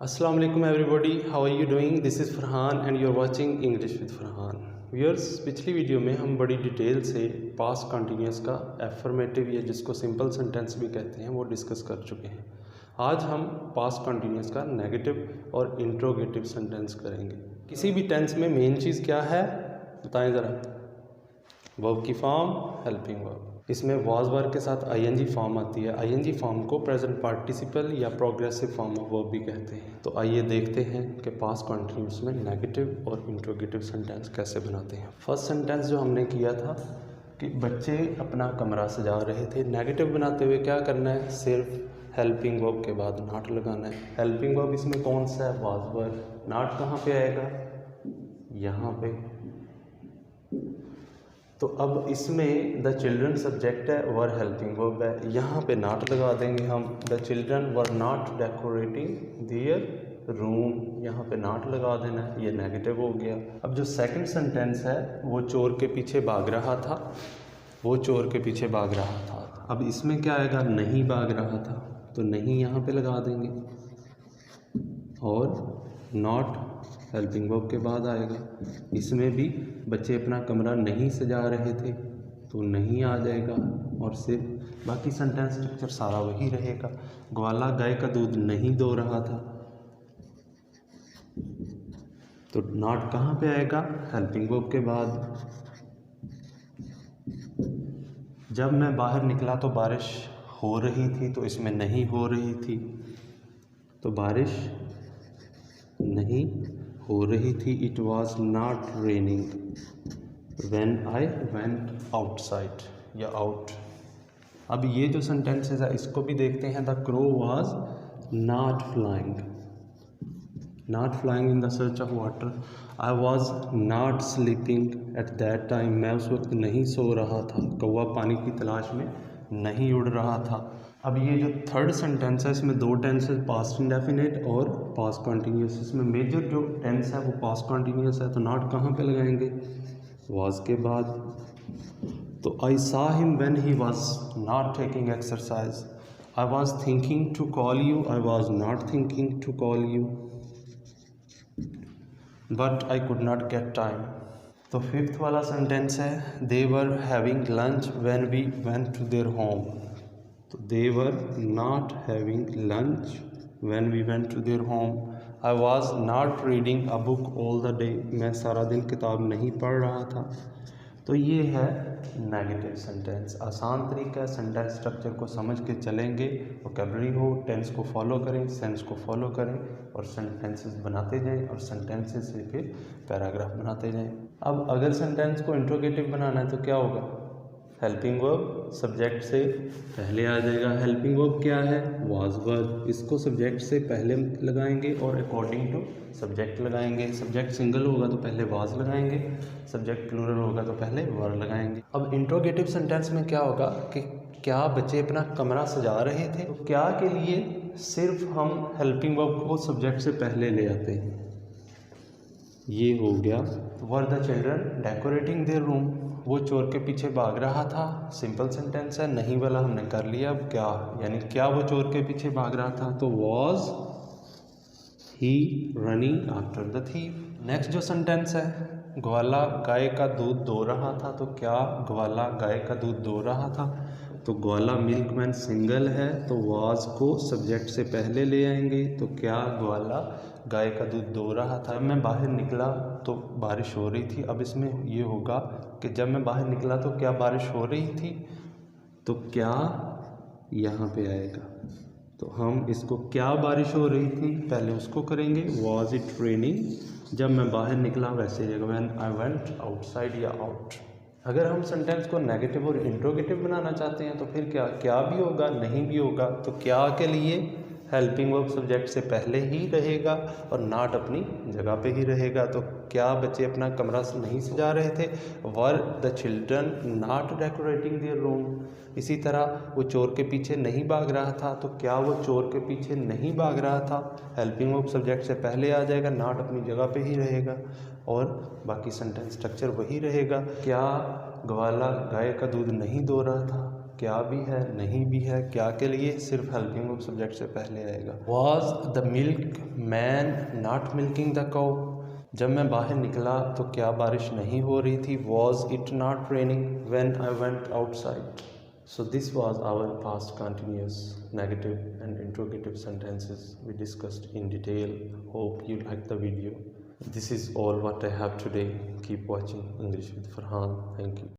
अस्सलाम वालेकुम everybody, how are you doing. This is Farhan and you are watching English with Farhan. Viewers, पिछली video में हम बड़ी डिटेल से पास्ट कंटिन्यूअस का एफर्मेटिव या जिसको सिंपल सेंटेंस भी कहते हैं वो डिस्कस कर चुके हैं। आज हम पास्ट कंटिन्यूअस का नेगेटिव और इंट्रोगेटिव सेंटेंस करेंगे। किसी भी टेंस में मेन चीज़ क्या है बताएं ज़रा। वर्ब की फॉर्म, हेल्पिंग वर्ब। इसमें वाज वर्ब के साथ आईएनजी फॉर्म आती है। आईएनजी फॉर्म को प्रेजेंट पार्टिसिपल या प्रोग्रेसिव फॉर्म ऑफ वर्ब भी कहते हैं। तो आइए देखते हैं कि पास्ट कंटिन्यूअस में नेगेटिव और इंट्रोगेटिव सेंटेंस कैसे बनाते हैं। फर्स्ट सेंटेंस जो हमने किया था कि बच्चे अपना कमरा सजा रहे थे। नेगेटिव बनाते हुए क्या करना है, सिर्फ हेल्पिंग वर्ब के बाद नॉट लगाना है। हेल्पिंग वर्ब इसमें कौन सा है, वाज वर्ब। नॉट कहाँ पे आएगा, यहाँ पे। तो अब इसमें द चिल्ड्रन सब्जेक्ट है, वर हेल्पिंग वर्ब है। यहाँ पे नॉट लगा देंगे हम। The children were not decorating their room, यहाँ पे नॉट लगा देना है, ये नेगेटिव हो गया। अब जो सेकंड सेंटेंस है, वो चोर के पीछे भाग रहा था, वो चोर के पीछे भाग रहा था। अब इसमें क्या आएगा, नहीं भाग रहा था, तो नहीं यहाँ पे लगा देंगे और नॉट हेल्पिंग वर्ब के बाद आएगा। इसमें भी बच्चे अपना कमरा नहीं सजा रहे थे, तो नहीं आ जाएगा और सिर्फ बाकी सेंटेंस स्ट्रक्चर सारा वही रहेगा। ग्वाला गाय का दूध नहीं दो रहा था, तो नॉट कहाँ पे आएगा, हेल्पिंग वर्ब के बाद। जब मैं बाहर निकला तो बारिश हो रही थी, तो इसमें नहीं हो रही थी, तो बारिश नहीं हो रही थी। It was not raining when I went outside या आउट। अब ये जो सेंटेंसेस है इसको भी देखते हैं। The crow was not flying, not flying in the search of water. I was not sleeping at that time, मैं उस वक्त नहीं सो रहा था। कौवा पानी की तलाश में नहीं उड़ रहा था। अब ये जो थर्ड सेंटेंस है इसमें दो टेंसेस, पास्ट इंडेफिनिट और पास्ट कंटिन्यूअस। इसमें मेजर जो टेंस है वो पास्ट कंटिन्यूअस है, तो नॉट कहाँ पे लगाएंगे, वाज के बाद। तो I saw him when he was not taking exercise. I was thinking to call you, I was not thinking to call you, but I could not get time. तो fifth वाला sentence है, they were having lunch when we went to their home. तो they were not having lunch when we went to their home. I was not reading a book all the day, मैं सारा दिन किताब नहीं पढ़ रहा था। तो ये है नेगेटिव सेंटेंस। आसान तरीका है, सेंटेंस स्ट्रक्चर को समझ के चलेंगे, वोकैबुलरी हो, टेंस को फॉलो करें, सेंस को फॉलो करें और सेंटेंसेस बनाते जाएं और सेंटेंसेस से फिर पैराग्राफ बनाते जाएं। अब अगर सेंटेंस को इंट्रोगेटिव बनाना है तो क्या होगा, हेल्पिंग वर्ब सब्जेक्ट से पहले आ जाएगा। हेल्पिंग वर्ब क्या है, वाज वर्ब। इसको सब्जेक्ट से पहले लगाएंगे और अकॉर्डिंग टू सब्जेक्ट लगाएंगे। सब्जेक्ट सिंगल होगा तो पहले वाज लगाएंगे, सब्जेक्ट प्लूरल होगा तो पहले वर लगाएंगे। अब इंट्रोगेटिव सेंटेंस में क्या होगा कि क्या बच्चे अपना कमरा सजा रहे थे, तो क्या के लिए सिर्फ हम हेल्पिंग वर्ब को सब्जेक्ट से पहले ले आते हैं। ये हो गया। Were the children decorating their room, वो चोर के पीछे भाग रहा था। सिंपल सेंटेंस है, नहीं वाला हमने कर लिया। अब क्या, यानी क्या वो चोर के पीछे भाग रहा था, तो was he running after the thief. Next जो सेंटेंस है, ग्वाला गाय का दूध दो रहा था, तो क्या ग्वाला गाय का दूध दो रहा था, तो ग्वाला मिल्कमैन सिंगल है, तो वाज को सब्जेक्ट से पहले ले आएंगे। तो क्या ग्वाला गाय का दूध दो रहा था। मैं बाहर निकला तो बारिश हो रही थी। अब इसमें ये होगा कि जब मैं बाहर निकला तो क्या बारिश हो रही थी, तो क्या यहाँ पे आएगा। तो हम इसको क्या बारिश हो रही थी पहले उसको करेंगे, वॉज इट रेनिंग, जब मैं बाहर निकला वैसे व्हेन आई वेंट आउटसाइड या आउट। अगर हम सेंटेंस को नेगेटिव और इंट्रोगेटिव बनाना चाहते हैं तो फिर क्या भी होगा, नहीं भी होगा। तो क्या के लिए हेल्पिंग वर्ब सब्जेक्ट से पहले ही रहेगा और नॉट अपनी जगह पे ही रहेगा। तो क्या बच्चे अपना कमरा नहीं सजा रहे थे, were the children not decorating their room. इसी तरह वो चोर के पीछे नहीं भाग रहा था, तो क्या वो चोर के पीछे नहीं भाग रहा था, हेल्पिंग वर्ब सब्जेक्ट से पहले आ जाएगा, नॉट अपनी जगह पे ही रहेगा और बाकी सेंटेंस स्ट्रक्चर वही रहेगा। क्या ग्वाला गाय का दूध नहीं दो रहा था, क्या भी है, नहीं भी है। क्या के लिए सिर्फ हेल्पिंग वर्ब सब्जेक्ट से पहले आएगा। Was the milk man not milking the cow? जब मैं बाहर निकला तो क्या बारिश नहीं हो रही थी? Was it not raining when I went outside? So this was our past continuous negative and interrogative sentences we discussed in detail. Hope you liked the video. This is all what I have today. Keep watching English with Farhan. Thank you.